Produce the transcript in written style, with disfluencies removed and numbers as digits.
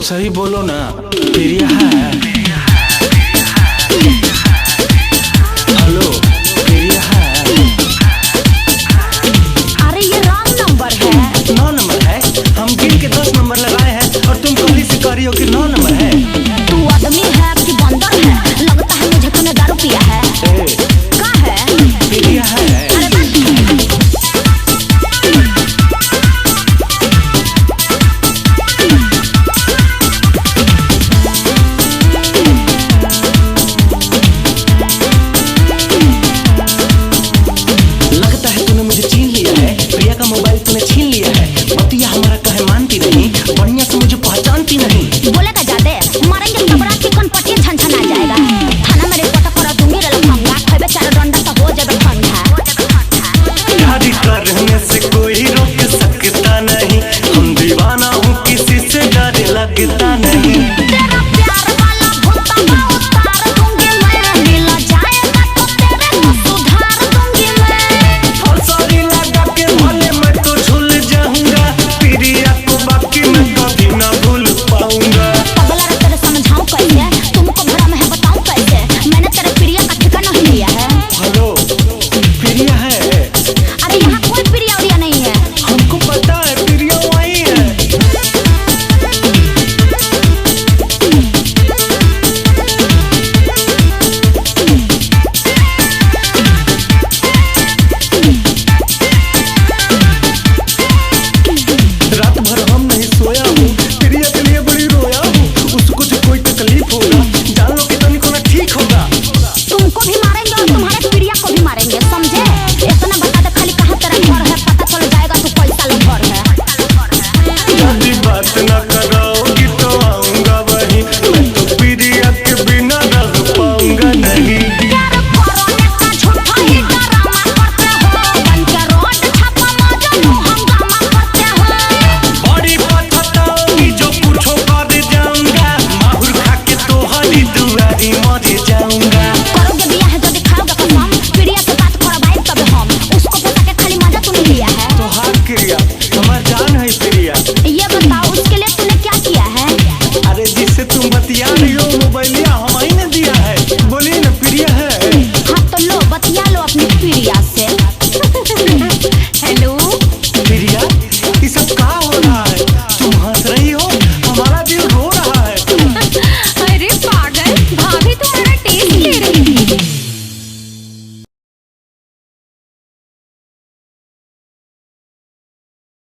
सही बोलो ना, प्रिया है। हेलो प्रिया है। अरे ये रॉन्ग नंबर है। 9 नंबर है। हम गिन के 10 नंबर लगाए हैं और तुम पहले से कह रही हो कि 9 नंबर है। तू आदमी है कि बंदर है? लगता है मुझे तूने दारू पिया है। का है? प्रिया है। अरे लगता है तूने मुझे छीन लिया है। प्रिया का मोबाइल तूने छीन लिया है। बतिया हमारा कहे मानती नहीं, बढ़िया से मुझे पहचानती नहीं। बोलेगा ज्यादा, मारेंगे तब रात की कनपटी छन-छन आ जाएगा। थाना में रिपोर्ट करा दूंगी रे लफंगा, खैबे चार डंडा तो हो जाएगा ठंडा। शादी करने से कोई रोक सकता नहीं, हम दीवाना हूँ किसी से डर लगता नहीं।